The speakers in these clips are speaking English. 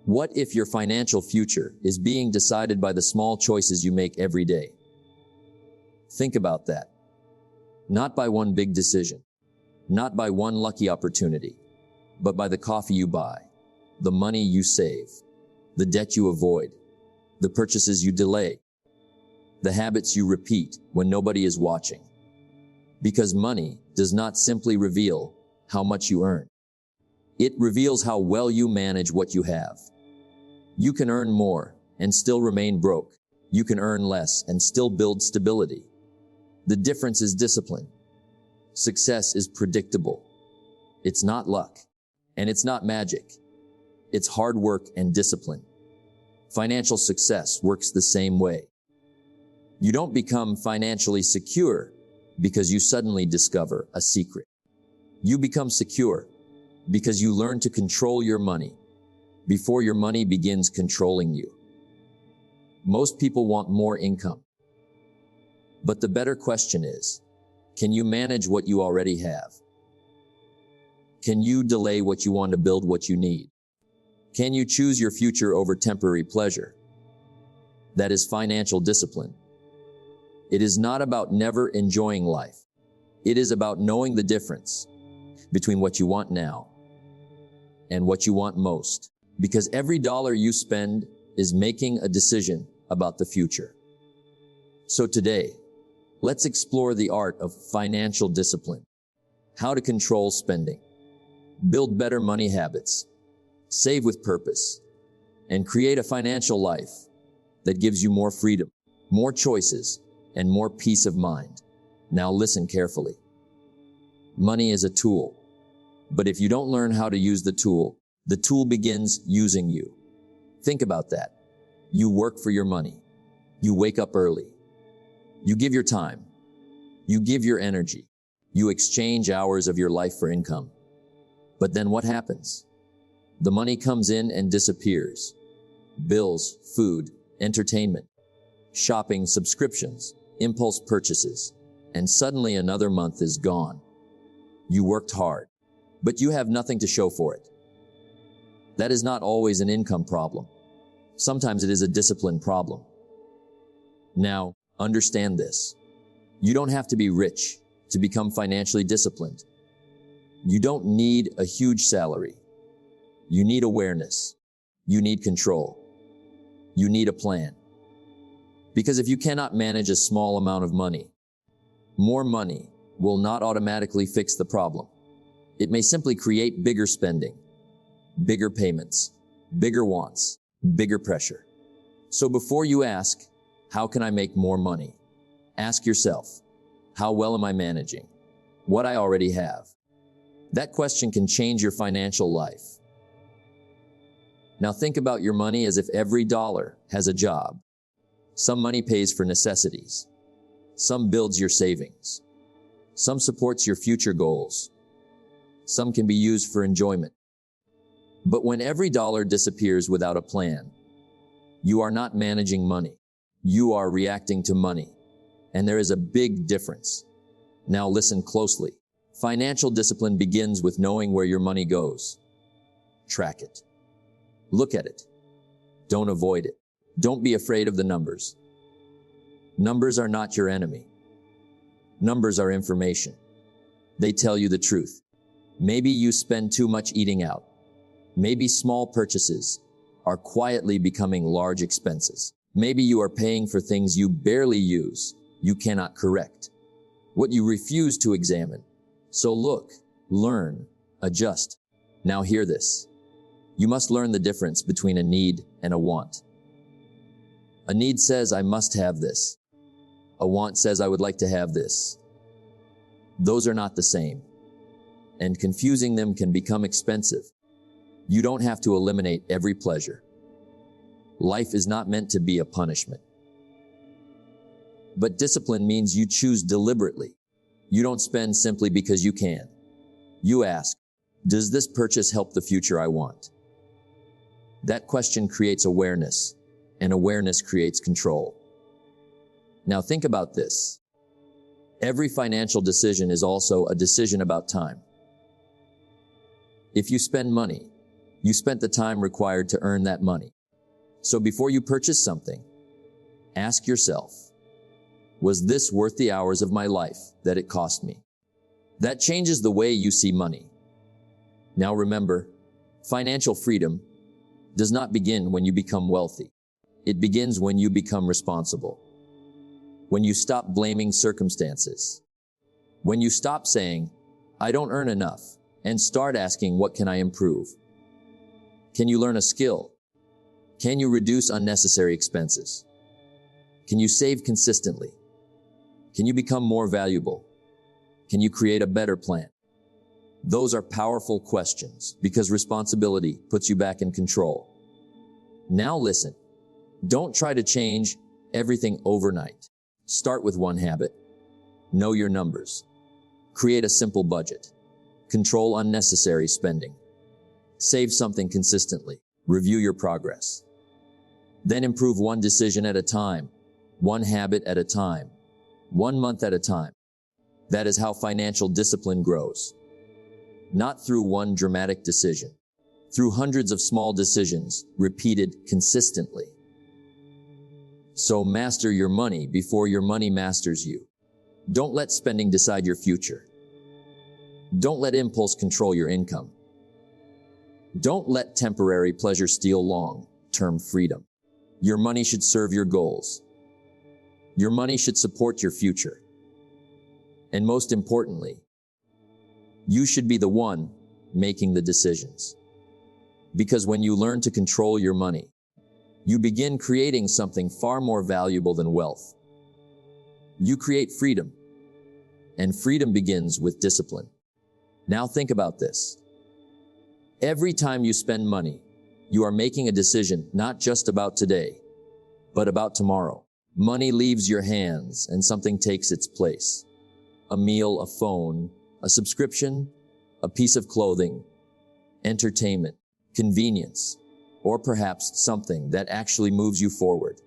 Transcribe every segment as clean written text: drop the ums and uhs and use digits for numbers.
What if your financial future is being decided by the small choices you make every day? Think about that. Not by one big decision, not by one lucky opportunity, but by the coffee you buy, the money you save, the debt you avoid, the purchases you delay, the habits you repeat when nobody is watching. Because money does not simply reveal how much you earn. It reveals how well you manage what you have. You can earn more and still remain broke. You can earn less and still build stability. The difference is discipline. Success is predictable. It's not luck, and it's not magic. It's hard work and discipline. Financial success works the same way. You don't become financially secure because you suddenly discover a secret. You become secure because you learn to control your money before your money begins controlling you. Most people want more income. But the better question is, can you manage what you already have? Can you delay what you want to build what you need? Can you choose your future over temporary pleasure? That is financial discipline. It is not about never enjoying life. It is about knowing the difference between what you want now and what you want most. Because every dollar you spend is making a decision about the future. So today, let's explore the art of financial discipline, how to control spending, build better money habits, save with purpose, and create a financial life that gives you more freedom, more choices, and more peace of mind. Now listen carefully. Money is a tool, but if you don't learn how to use the tool begins using you. Think about that. You work for your money. You wake up early. You give your time. You give your energy. You exchange hours of your life for income. But then what happens? The money comes in and disappears. Bills, food, entertainment, shopping, subscriptions, impulse purchases, and suddenly another month is gone. You worked hard, but you have nothing to show for it. That is not always an income problem. Sometimes it is a discipline problem. Now, understand this. You don't have to be rich to become financially disciplined. You don't need a huge salary. You need awareness. You need control. You need a plan. Because if you cannot manage a small amount of money, more money will not automatically fix the problem. It may simply create bigger spending, bigger payments, bigger wants, bigger pressure. So before you ask, how can I make more money? Ask yourself, how well am I managing what I already have? That question can change your financial life. Now think about your money as if every dollar has a job. Some money pays for necessities. Some builds your savings. Some supports your future goals. Some can be used for enjoyment. But when every dollar disappears without a plan, you are not managing money. You are reacting to money. And there is a big difference. Now listen closely. Financial discipline begins with knowing where your money goes. Track it. Look at it. Don't avoid it. Don't be afraid of the numbers. Numbers are not your enemy. Numbers are information. They tell you the truth. Maybe you spend too much eating out. Maybe small purchases are quietly becoming large expenses. Maybe you are paying for things you barely use, you cannot correct, what you refuse to examine. So look, learn, adjust. Now hear this. You must learn the difference between a need and a want. A need says, I must have this. A want says, I would like to have this. Those are not the same, and confusing them can become expensive. You don't have to eliminate every pleasure. Life is not meant to be a punishment. But discipline means you choose deliberately. You don't spend simply because you can. You ask, does this purchase help the future I want? That question creates awareness, and awareness creates control. Now think about this. Every financial decision is also a decision about time. If you spend money, You spent the time required to earn that money. So before you purchase something, ask yourself, was this worth the hours of my life that it cost me? That changes the way you see money. Now remember, financial freedom does not begin when you become wealthy. It begins when you become responsible. When you stop blaming circumstances. When you stop saying, I don't earn enough, and start asking, what can I improve? Can you learn a skill? Can you reduce unnecessary expenses? Can you save consistently? Can you become more valuable? Can you create a better plan? Those are powerful questions because responsibility puts you back in control. Now listen, don't try to change everything overnight. Start with one habit. Know your numbers. Create a simple budget. Control unnecessary spending. Save something consistently. Review your progress. Then improve one decision at a time, one habit at a time, 1 month at a time. That is how financial discipline grows. Not through one dramatic decision, through hundreds of small decisions repeated consistently. So master your money before your money masters you. Don't let spending decide your future. Don't let impulse control your income. Don't let temporary pleasure steal long-term freedom. Your money should serve your goals. Your money should support your future. And most importantly, you should be the one making the decisions. Because when you learn to control your money, you begin creating something far more valuable than wealth. You create freedom, and freedom begins with discipline. Now think about this. Every time you spend money, you are making a decision not just about today, but about tomorrow. Money leaves your hands and something takes its place. A meal, a phone, a subscription, a piece of clothing, entertainment, convenience, or perhaps something that actually moves you forward.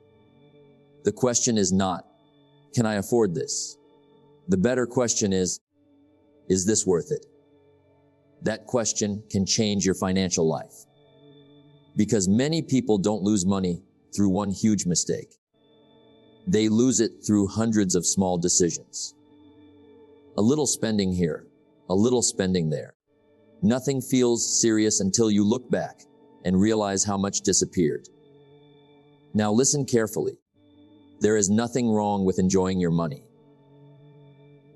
The question is not, can I afford this? The better question is this worth it? That question can change your financial life. Because many people don't lose money through one huge mistake. They lose it through hundreds of small decisions. A little spending here, a little spending there. Nothing feels serious until you look back and realize how much disappeared. Now listen carefully. There is nothing wrong with enjoying your money.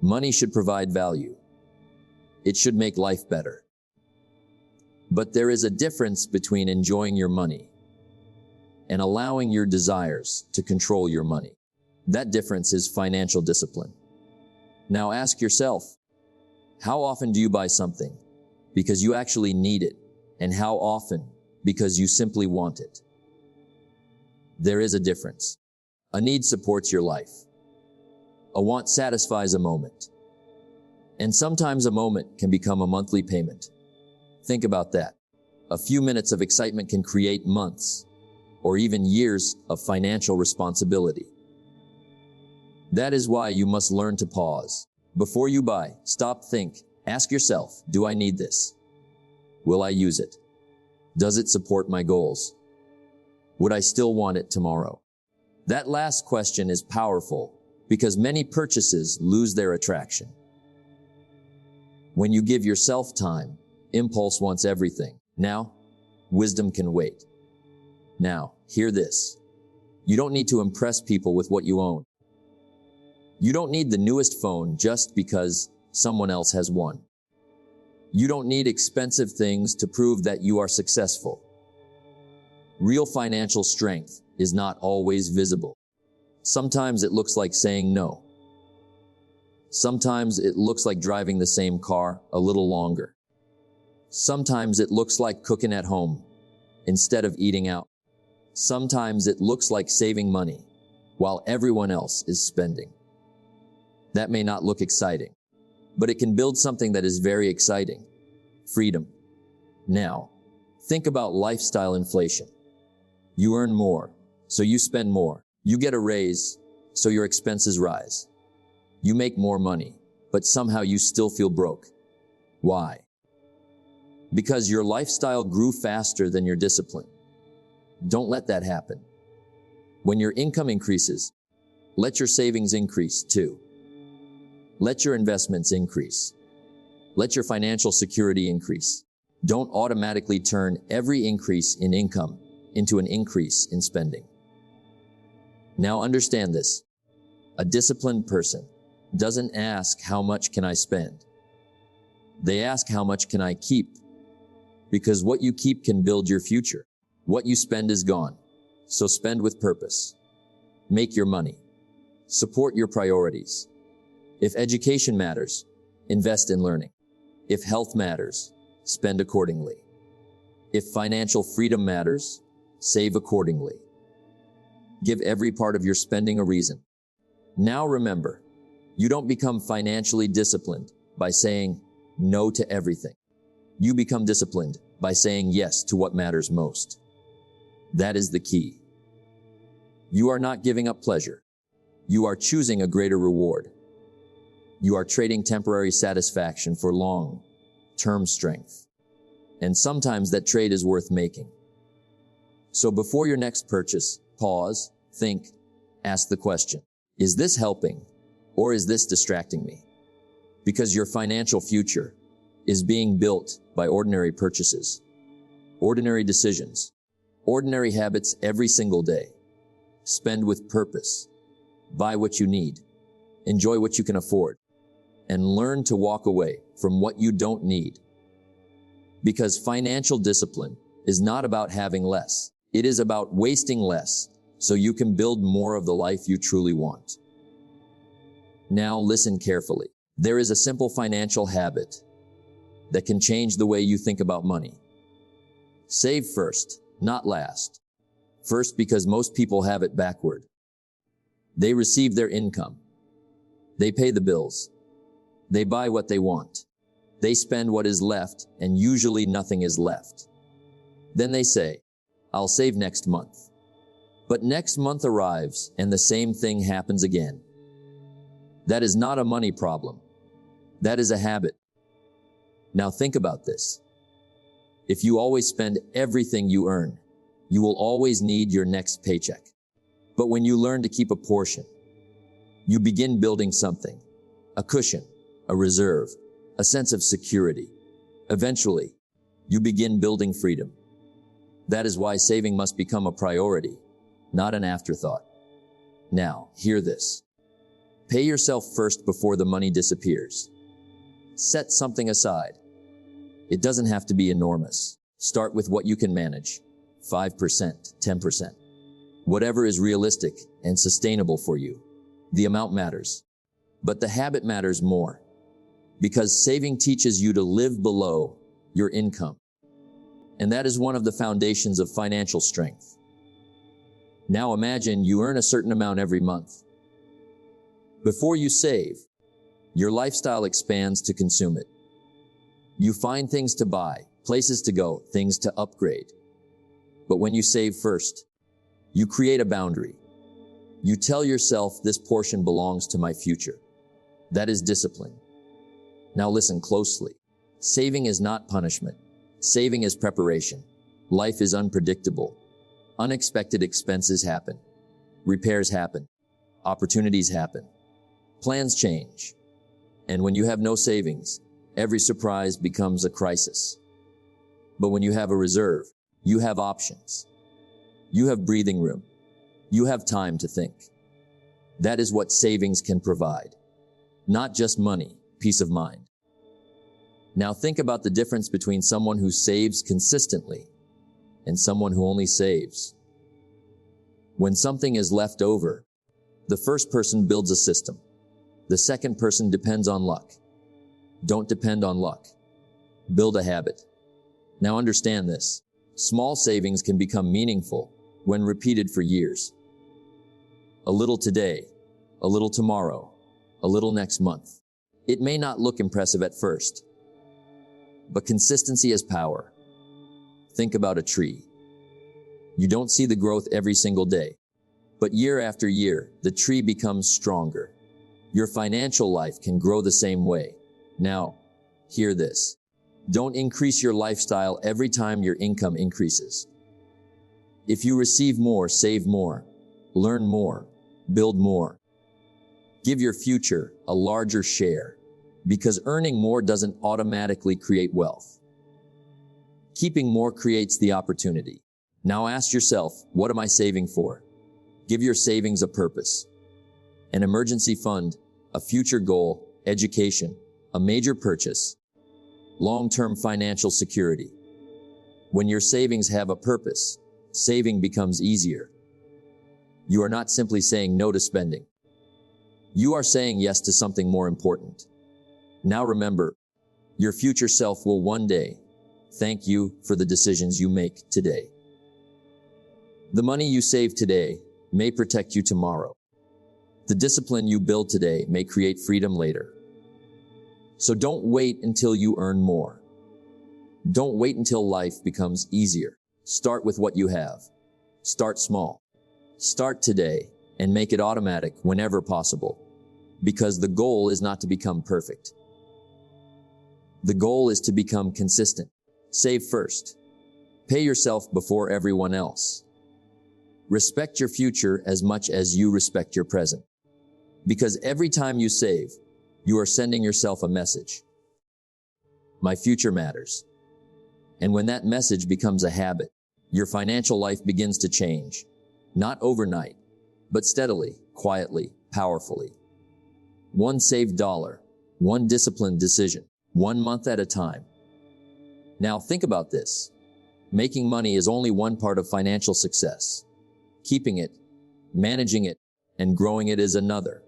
Money should provide value. It should make life better. But there is a difference between enjoying your money and allowing your desires to control your money. That difference is financial discipline. Now ask yourself, how often do you buy something because you actually need it, and how often because you simply want it? There is a difference. A need supports your life. A want satisfies a moment. And sometimes a moment can become a monthly payment. Think about that. A few minutes of excitement can create months or even years of financial responsibility. That is why you must learn to pause. Before you buy, stop, think, ask yourself, do I need this? Will I use it? Does it support my goals? Would I still want it tomorrow? That last question is powerful because many purchases lose their attraction. When you give yourself time, impulse wants everything. Now, wisdom can wait. Now, hear this. You don't need to impress people with what you own. You don't need the newest phone just because someone else has one. You don't need expensive things to prove that you are successful. Real financial strength is not always visible. Sometimes it looks like saying no. Sometimes it looks like driving the same car a little longer. Sometimes it looks like cooking at home instead of eating out. Sometimes it looks like saving money while everyone else is spending. That may not look exciting, but it can build something that is very exciting. Freedom. Now, think about lifestyle inflation. You earn more, so you spend more. You get a raise, so your expenses rise. You make more money, but somehow you still feel broke. Why? because your lifestyle grew faster than your discipline. Don't let that happen. When your income increases, let your savings increase too. Let your investments increase. Let your financial security increase. Don't automatically turn every increase in income into an increase in spending. Now understand this. A disciplined person doesn't ask, how much can I spend? They ask, how much can I keep? Because what you keep can build your future. What you spend is gone. So spend with purpose. Make your money. Support your priorities. If education matters, invest in learning. If health matters, spend accordingly. If financial freedom matters, save accordingly. Give every part of your spending a reason. Now remember, you don't become financially disciplined by saying no to everything. You become disciplined by saying yes to what matters most. That is the key. You are not giving up pleasure. You are choosing a greater reward. You are trading temporary satisfaction for long-term strength. And sometimes that trade is worth making. So before your next purchase, pause, think, ask the question, is this helping or is this distracting me? Because your financial future is being built by ordinary purchases, ordinary decisions, ordinary habits every single day. Spend with purpose, buy what you need, enjoy what you can afford, and learn to walk away from what you don't need. Because financial discipline is not about having less. It is about wasting less so you can build more of the life you truly want. Now listen carefully. There is a simple financial habit that can change the way you think about money. Save first, not last. First, because most people have it backward. They receive their income. They pay the bills. They buy what they want. They spend what is left, and usually nothing is left. Then they say, I'll save next month. But next month arrives, and the same thing happens again. That is not a money problem. That is a habit. Now think about this. If you always spend everything you earn, you will always need your next paycheck. But when you learn to keep a portion, you begin building something, a cushion, a reserve, a sense of security. Eventually, you begin building freedom. That is why saving must become a priority, not an afterthought. Now, hear this. Pay yourself first before the money disappears. Set something aside. It doesn't have to be enormous. Start with what you can manage. 5%, 10%. Whatever is realistic and sustainable for you. The amount matters. But the habit matters more. Because saving teaches you to live below your income. And that is one of the foundations of financial strength. Now imagine you earn a certain amount every month. Before you save, your lifestyle expands to consume it. You find things to buy, places to go, things to upgrade. But when you save first, you create a boundary. You tell yourself, this portion belongs to my future. That is discipline. Now listen closely. Saving is not punishment. Saving is preparation. Life is unpredictable. Unexpected expenses happen. Repairs happen. Opportunities happen. Plans change. And when you have no savings, every surprise becomes a crisis. But when you have a reserve, you have options. You have breathing room. You have time to think. That is what savings can provide. Not just money, peace of mind. Now think about the difference between someone who saves consistently and someone who only saves. When something is left over, the first person builds a system. The second person depends on luck. Don't depend on luck. Build a habit. Now understand this. Small savings can become meaningful when repeated for years. A little today, a little tomorrow, a little next month. It may not look impressive at first, but consistency is power. Think about a tree. You don't see the growth every single day, but year after year, the tree becomes stronger. Your financial life can grow the same way. Now, hear this. Don't increase your lifestyle every time your income increases. If you receive more, save more, learn more, build more. Give your future a larger share, because earning more doesn't automatically create wealth. Keeping more creates the opportunity. Now ask yourself, what am I saving for? Give your savings a purpose. An emergency fund, a future goal, education, a major purchase, long-term financial security. When your savings have a purpose, saving becomes easier. You are not simply saying no to spending. You are saying yes to something more important. Now remember, your future self will one day thank you for the decisions you make today. The money you save today may protect you tomorrow. The discipline you build today may create freedom later. So don't wait until you earn more. Don't wait until life becomes easier. Start with what you have. Start small. Start today and make it automatic whenever possible, because the goal is not to become perfect. The goal is to become consistent. Save first. Pay yourself before everyone else. Respect your future as much as you respect your present. Because every time you save, you are sending yourself a message. My future matters. And when that message becomes a habit, your financial life begins to change. Not overnight, but steadily, quietly, powerfully. One saved dollar, one disciplined decision, 1 month at a time. Now think about this. Making money is only one part of financial success. Keeping it, managing it, and growing it is another.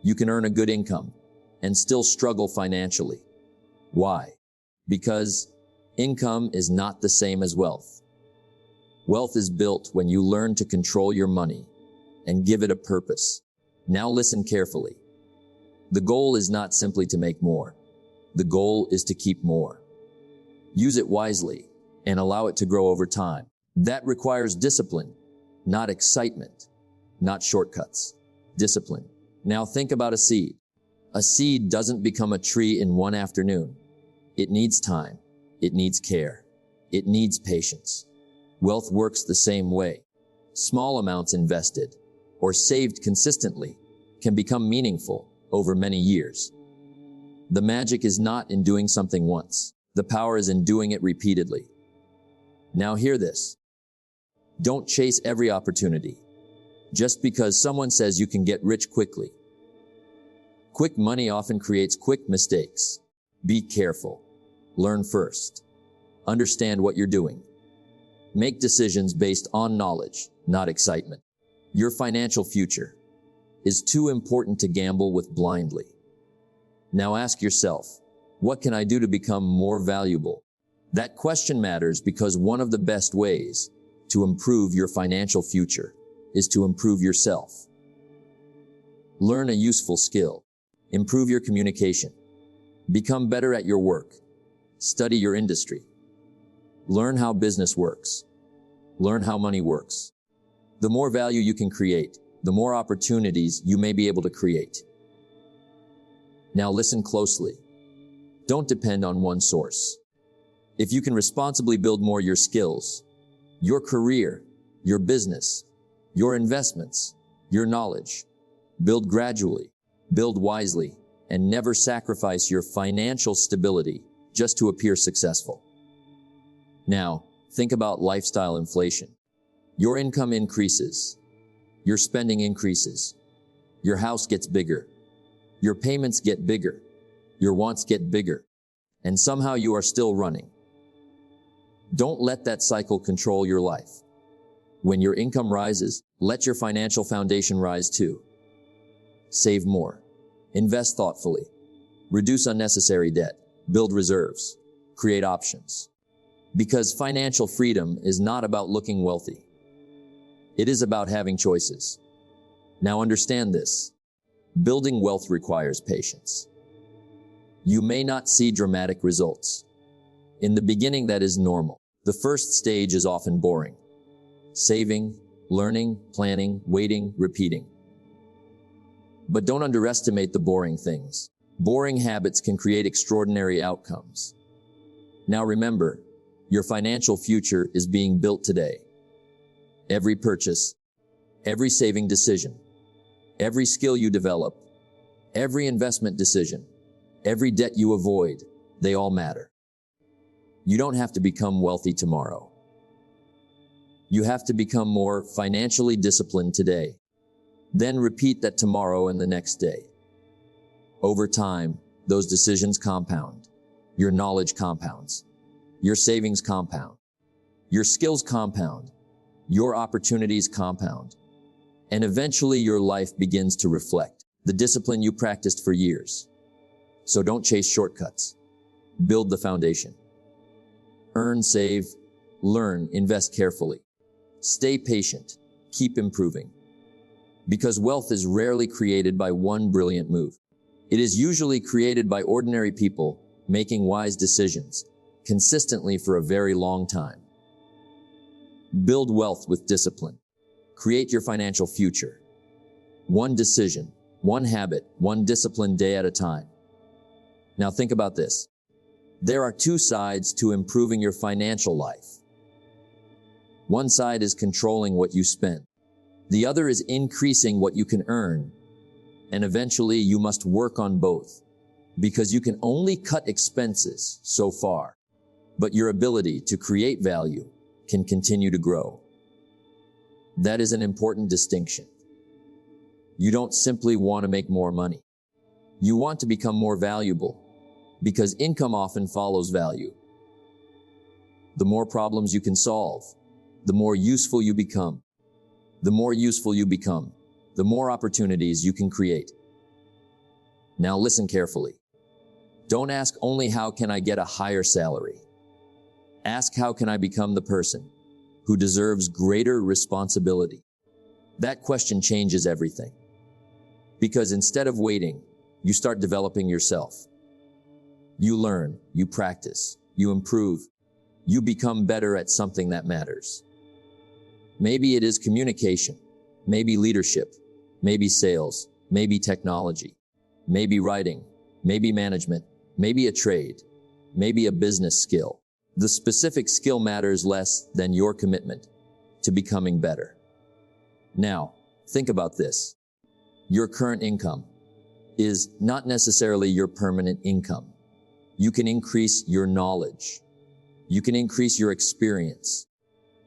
You can earn a good income and still struggle financially. Why? Because income is not the same as wealth. Wealth is built when you learn to control your money and give it a purpose. Now listen carefully. The goal is not simply to make more. The goal is to keep more. Use it wisely and allow it to grow over time. That requires discipline, not excitement, not shortcuts. Discipline. Now think about a seed. A seed doesn't become a tree in one afternoon. It needs time. It needs care. It needs patience. Wealth works the same way. Small amounts invested or saved consistently can become meaningful over many years. The magic is not in doing something once. The power is in doing it repeatedly. Now hear this. Don't chase every opportunity just because someone says you can get rich quickly. Quick money often creates quick mistakes. Be careful. Learn first. Understand what you're doing. Make decisions based on knowledge, not excitement. Your financial future is too important to gamble with blindly. Now ask yourself, what can I do to become more valuable? That question matters because one of the best ways to improve your financial future is to improve yourself. Learn a useful skill. Improve your communication. Become better at your work. Study your industry. Learn how business works. Learn how money works. The more value you can create, the more opportunities you may be able to create. Now listen closely. Don't depend on one source. If you can responsibly build more your skills, your career, your business, your investments, your knowledge, build gradually, build wisely, and never sacrifice your financial stability just to appear successful. Now, think about lifestyle inflation. Your income increases. Your spending increases. Your house gets bigger. Your payments get bigger. Your wants get bigger. And somehow you are still running. Don't let that cycle control your life. When your income rises, let your financial foundation rise too. Save more. Invest thoughtfully. Reduce unnecessary debt. Build reserves. Create options. Because financial freedom is not about looking wealthy. It is about having choices. Now understand this. Building wealth requires patience. You may not see dramatic results. In the beginning, that is normal. The first stage is often boring. Saving, learning, planning, waiting, repeating. But don't underestimate the boring things. Boring habits can create extraordinary outcomes. Now remember, your financial future is being built today. Every purchase, every saving decision, every skill you develop, every investment decision, every debt you avoid, they all matter. You don't have to become wealthy tomorrow. You have to become more financially disciplined today. Then repeat that tomorrow and the next day. Over time, those decisions compound. Your knowledge compounds. Your savings compound. Your skills compound. Your opportunities compound. And eventually your life begins to reflect the discipline you practiced for years. So don't chase shortcuts. Build the foundation. Earn, save, learn, invest carefully. Stay patient. Keep improving. Because wealth is rarely created by one brilliant move. It is usually created by ordinary people making wise decisions consistently for a very long time. Build wealth with discipline. Create your financial future. One decision, one habit, one disciplined day at a time. Now think about this. There are two sides to improving your financial life. One side is controlling what you spend. The other is increasing what you can earn. And eventually you must work on both, because you can only cut expenses so far, but your ability to create value can continue to grow. That is an important distinction. You don't simply want to make more money. You want to become more valuable, because income often follows value. The more problems you can solve, the more useful you become. The more useful you become, the more opportunities you can create. Now listen carefully. Don't ask only how can I get a higher salary. Ask how can I become the person who deserves greater responsibility. That question changes everything. Because instead of waiting, you start developing yourself. You learn, you practice, you improve, you become better at something that matters. Maybe it is communication, maybe leadership, maybe sales, maybe technology, maybe writing, maybe management, maybe a trade, maybe a business skill. The specific skill matters less than your commitment to becoming better. Now, think about this. Your current income is not necessarily your permanent income. You can increase your knowledge. You can increase your experience.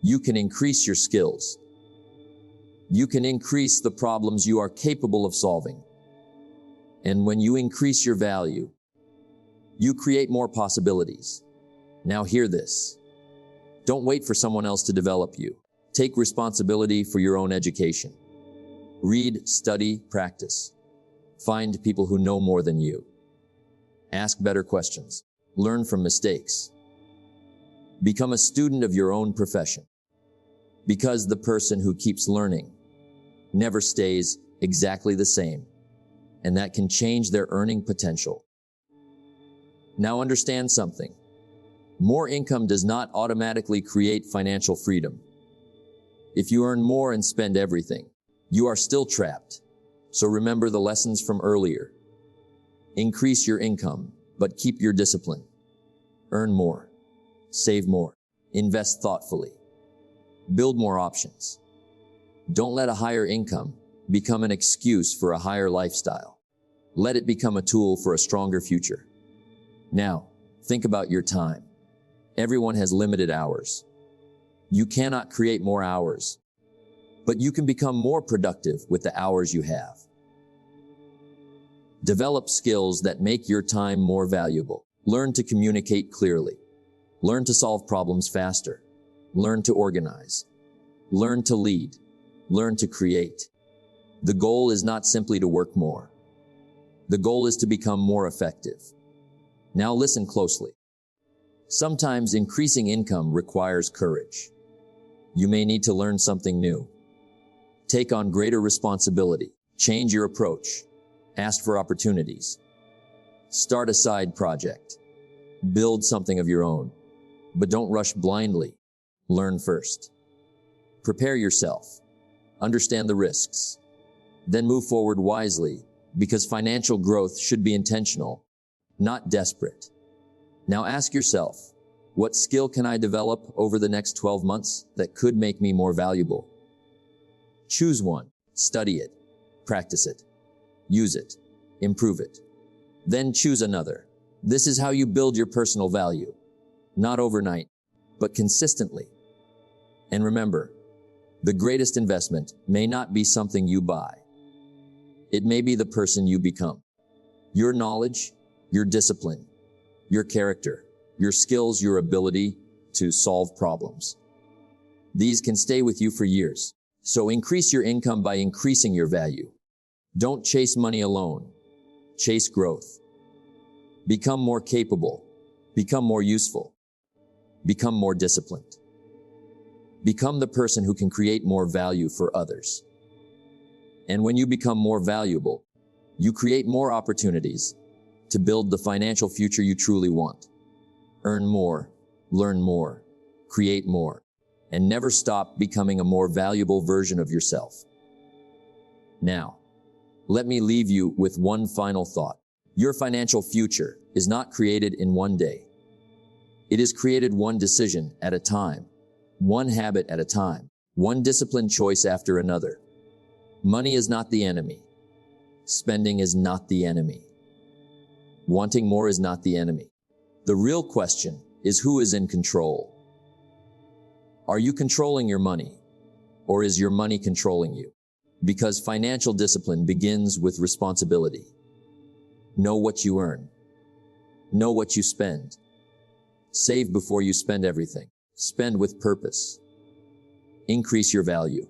You can increase your skills. You can increase the problems you are capable of solving. And when you increase your value, you create more possibilities. Now hear this. Don't wait for someone else to develop you. Take responsibility for your own education. Read, study, practice. Find people who know more than you. Ask better questions. Learn from mistakes. Become a student of your own profession. Because the person who keeps learning never stays exactly the same, and that can change their earning potential. Now understand something. More income does not automatically create financial freedom. If you earn more and spend everything, you are still trapped. So remember the lessons from earlier. Increase your income, but keep your discipline. Earn more. Save more. Invest thoughtfully. Build more options. Don't let a higher income become an excuse for a higher lifestyle. Let it become a tool for a stronger future. Now, think about your time. Everyone has limited hours. You cannot create more hours, but you can become more productive with the hours you have. Develop skills that make your time more valuable. Learn to communicate clearly. Learn to solve problems faster. Learn to organize. Learn to lead. Learn to create. The goal is not simply to work more. The goal is to become more effective. Now listen closely. Sometimes increasing income requires courage. You may need to learn something new. Take on greater responsibility. Change your approach. Ask for opportunities. Start a side project. Build something of your own. But don't rush blindly. Learn first. Prepare yourself. Understand the risks. Then move forward wisely, because financial growth should be intentional, not desperate. Now ask yourself, What skill can I develop over the next 12 months that could make me more valuable? Choose one, study it, practice it, use it, improve it. Then choose another. This is how you build your personal value. Not overnight, but consistently. And remember, the greatest investment may not be something you buy. It may be the person you become. Your knowledge, your discipline, your character, your skills, your ability to solve problems. These can stay with you for years. So increase your income by increasing your value. Don't chase money alone. Chase growth. Become more capable. Become more useful. Become more disciplined. Become the person who can create more value for others. And when you become more valuable, you create more opportunities to build the financial future you truly want. Earn more, learn more, create more, and never stop becoming a more valuable version of yourself. Now, let me leave you with one final thought. Your financial future is not created in one day. It is created one decision at a time, one habit at a time, one disciplined choice after another. Money is not the enemy. Spending is not the enemy. Wanting more is not the enemy. The real question is who is in control. Are you controlling your money, or is your money controlling you? Because financial discipline begins with responsibility. Know what you earn. Know what you spend. Save before you spend everything. Spend with purpose. Increase your value.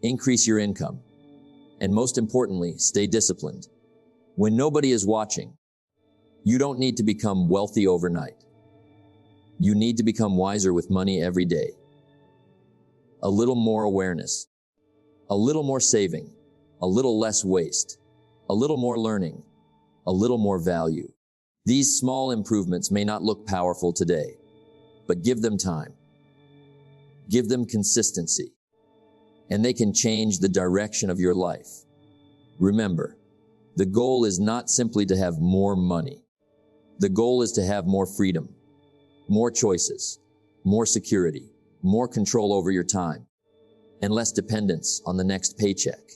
Increase your income. And most importantly, stay disciplined. When nobody is watching, you don't need to become wealthy overnight. You need to become wiser with money every day. A little more awareness, a little more saving, a little less waste, a little more learning, a little more value. These small improvements may not look powerful today, but give them time. Give them consistency, and they can change the direction of your life. Remember, the goal is not simply to have more money. The goal is to have more freedom, more choices, more security, more control over your time, and less dependence on the next paycheck.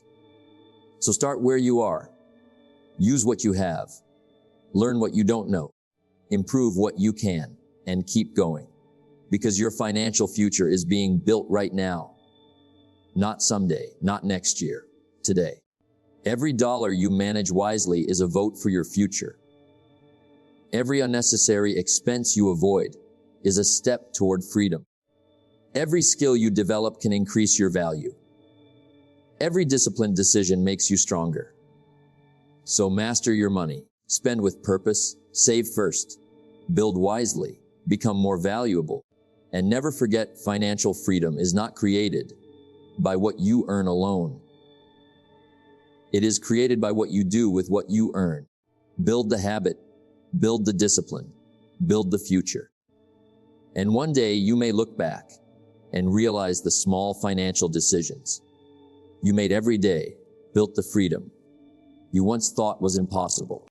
So start where you are. Use what you have. Learn what you don't know. Improve what you can, and keep going. Because your financial future is being built right now. Not someday, not next year, today. Every dollar you manage wisely is a vote for your future. Every unnecessary expense you avoid is a step toward freedom. Every skill you develop can increase your value. Every disciplined decision makes you stronger. So master your money, spend with purpose, save first, build wisely, become more valuable, and never forget financial freedom is not created by what you earn alone. It is created by what you do with what you earn. Build the habit, build the discipline, build the future. And one day you may look back and realize the small financial decisions you made every day built the freedom you once thought was impossible.